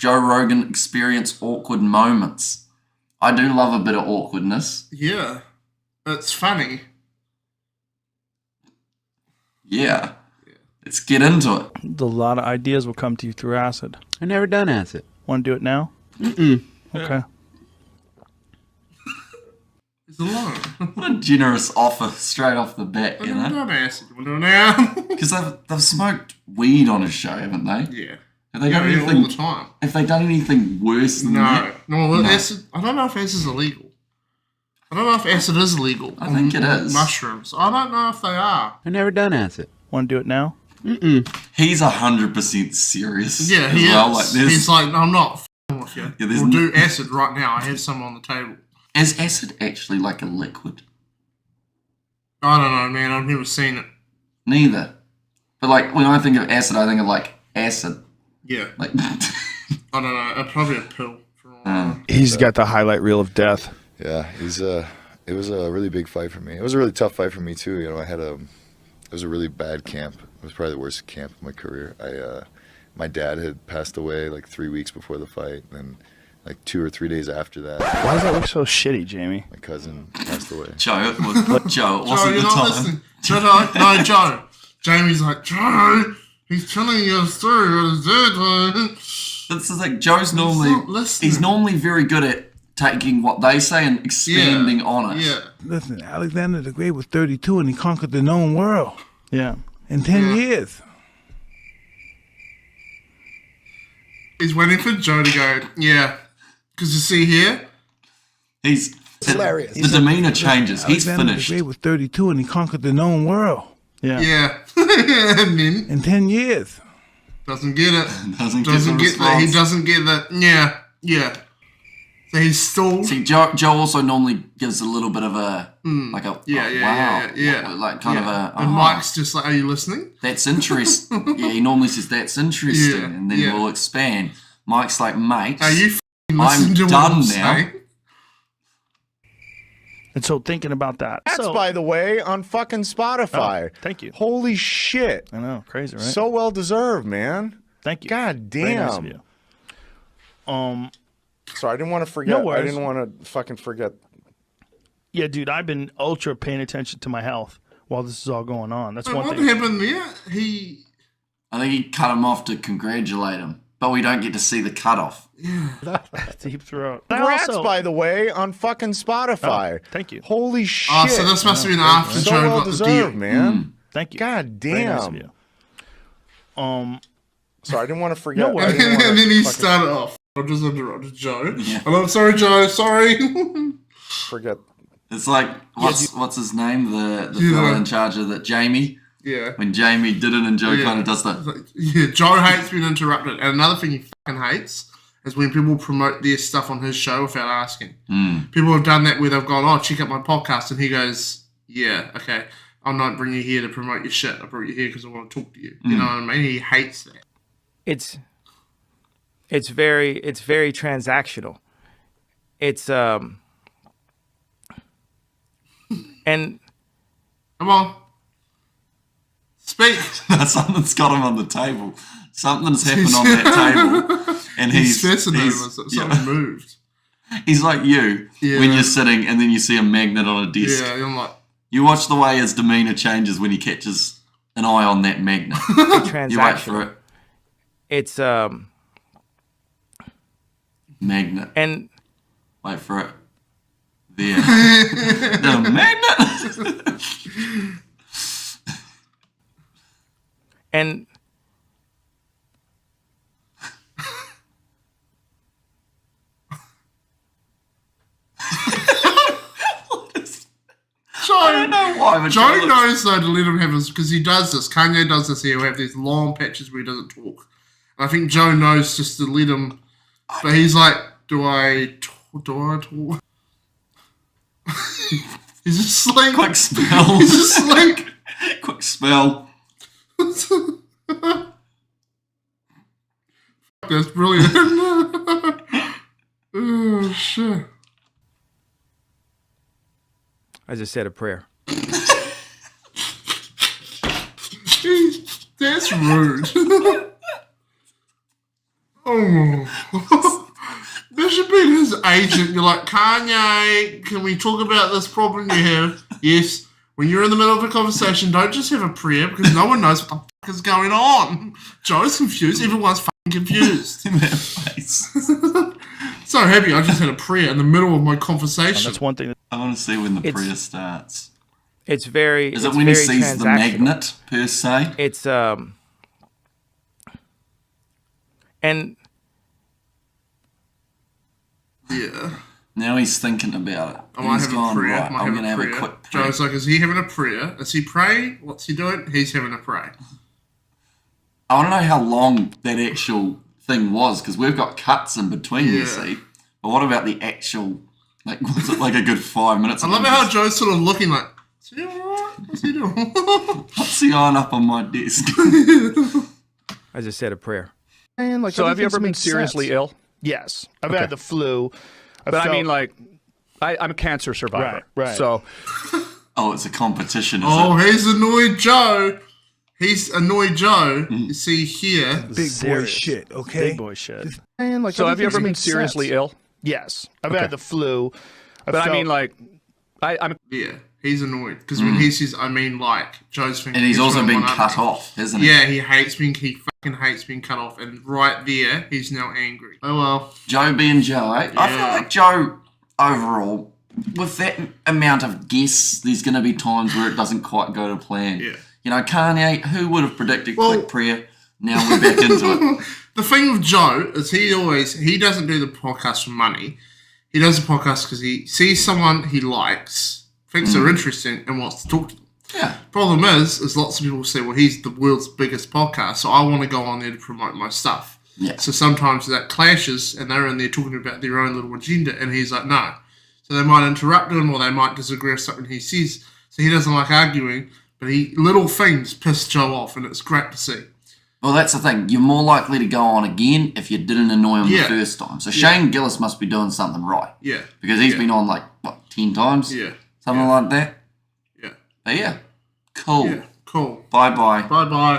Joe Rogan Experience Awkward Moments. I do love a bit of awkwardness. Yeah. It's funny. Yeah. Let's get into it. A lot of ideas will come to you through acid. I've never done acid. Want to do it now? Mm-mm. Okay. It's a lot. What a generous offer straight off the bat, you know? Don't acid. We'll do it now. Because they've smoked weed on his show, haven't they? Yeah. Have they done Yeah, anything? all the time. Have they done anything worse than that? No. Acid. I don't know if acid is illegal. I don't know if acid is illegal. I think it is. Mushrooms. I don't know if they are. I've never done acid. Want to do it now? Mm-mm. He's 100% serious. Yeah, as he well. is. Like, He's like, I'm not f***ing with you. Yeah, We'll do acid right now. I have some on the table. Is acid actually like a liquid? I don't know, man. I've never seen it. Neither. But like when I think of acid, I think of like acid. Yeah. Like I don't know. Probably a pill. He's got the highlight reel of death. Yeah, it was a really big fight for me. It was a really tough fight for me too. You know, it was a really bad camp. It was probably the worst camp of my career. My dad had passed away like 3 weeks before the fight, and like 2 or 3 days after that, Why does that look so shitty, Jamie? my cousin passed away. Joe, it wasn't Joe, the you're not time. listening. No, Joe. Jamie's like, Joe, he's telling you a story about his dad. This is like Joe's normally not listening. he's normally very good at taking what they say and expanding on it. Yeah. Listen, Alexander the Great was 32 and he conquered the known world Yeah. in 10 Yeah. years. He's waiting for Joe to go, yeah. Because you see here, He's hilarious. The demeanor changes. He's Alexander finished. the Great was 32 and he conquered the known world Yeah. yeah. And then in 10 years. doesn't get it. Doesn't Doesn't get the get that. He response. doesn't get that. Yeah. So he's stalled. See, Joe also normally gives a little bit of a like a Yeah. wow, like kind of a And Mike's just like, are you listening? that's interesting. Yeah, he normally says that's interesting, Yeah, and then yeah. we'll expand. Mike's like, mate, Are you f***ing listening to what done I'm now. saying? And so thinking about that. That's, by the way, on fucking Spotify. Oh, thank you. Holy shit. I know. Crazy, right? So well deserved, man. Thank you. God Very nice of damn. you. Sorry, I didn't want to forget. No worries. I didn't want to fucking forget. Yeah, dude, I've been ultra paying attention to my health while this is all going on. That's one What thing. happened there? I think he cut him off to congratulate him, but we don't get to see the cutoff. Deep throat. Congrats, Also- by the way, on fucking Spotify. Oh, thank you. Holy shit. Oh, so this must have been after so Joe well got the deal. deserved, man. Thank you. God Very nice damn. of you. Sorry, I didn't want to forget. No worries. I didn't And wanna then he fucking started off. I just interrupted Joe. Yeah. And I'm sorry, Joe. Sorry. forget. It's like what's his name, the Yeah. fella in charge of that, Jamie. yeah. When Jamie did it and Joe Yeah. kind of does that. It's like, yeah, Joe hates being interrupted. And another thing he fucking hates is when people promote their stuff on his show without asking. People have done that where they've gone, oh, check out my podcast. And he goes, yeah, okay. I'm not bringing you here to promote your shit. I brought you here because I want to talk to you. You know what I mean? He hates that. It's very transactional. It's and Come on. Speak. Something's got him on the table. Something's happened on that table, and He's fascinated with it. yeah. Something moved. He's like you when you're sitting and then you see a magnet on a desk. Yeah, I'm like, You watch the way his demeanor changes when he catches an eye on that magnet. You wait for it. it's Magnet. and Wait for it. There. The magnet. and I don't know why, but Joe looks- knows though to let him have his, because he does this. Kanye does this. He'll have these long patches where he doesn't talk. And I think Joe knows just to let him. But he's like, do I talk? He's just like, Quick spell. he's just like, Quick spell. that's brilliant. Oh shit. I just said a prayer. That's rude. Oh. There should be his agent. You're like, Kanye, can we talk about this problem you have? Yes. When you're in the middle of a conversation, don't just have a prayer because no one knows what the fuck is going on. Joe's confused. Everyone's fucking confused. In that face. So happy I just had a prayer in the middle of my conversation. That's one thing. I want to see when the prayer starts. It's very. Is it's it when he very sees the transactional. magnet, per se? It's and Yeah. Now he's thinking about it. I might He's have a gone, prayer. right, I'm going to have a quick prayer. Joe's like, is he having a prayer? Is he praying? What's he doing? He's having a prayer. I want to know how long that actual thing was, because we've got cuts in between, you Yeah. see. But what about the actual, like, was it like a good 5 minutes? I love how Joe's sort of looking like, is he alright? What's he doing? What's the iron up on my desk? I just said a prayer. Man, like, So have you ever been makes seriously sense. ill? Yes, I've had the flu. But I mean, like, I'm a cancer survivor. Right. So Oh, it's a competition, is Oh, it? he's annoyed Joe. He's annoyed Joe. You see here. Big boy Serious. shit, okay? Big boy shit. Man, like, have you everything ever been makes seriously sense. ill? Yes, I've had the flu. But I mean, like, I'm Yeah, he's annoyed. Because when he says, I mean, like, Joe's thinking. And he's also been 100. cut off, hasn't he? Yeah, he fucking hates being cut off. And right there, he's now angry. Oh, well. Joe being Joe, eh? I feel Yeah. like Joe, overall, with that amount of guests, there's going to be times where it doesn't quite go to plan. Yeah. You know, Kanye, who would have predicted Well- quick prayer? Now we're back into it. The thing with Joe is he doesn't do the podcast for money. He does the podcast because he sees someone he likes, thinks they're interesting, and wants to talk to them. Yeah. Problem is lots of people say, well, he's the world's biggest podcast, so I want to go on there to promote my stuff. Yeah. So sometimes that clashes, and they're in there talking about their own little agenda, and he's like, no. So they might interrupt him, or they might disagree with something he says. So he doesn't like arguing, but little things piss Joe off, and it's great to see. Well, that's the thing. You're more likely to go on again if you didn't annoy him Yeah. the first time. So Shane Gillis must be doing something right. Yeah. Because he's Yeah. been on, like, what, 10 times? Yeah. Something like that? Yeah. But yeah. Cool. Yeah. Cool. Bye-bye. Bye-bye.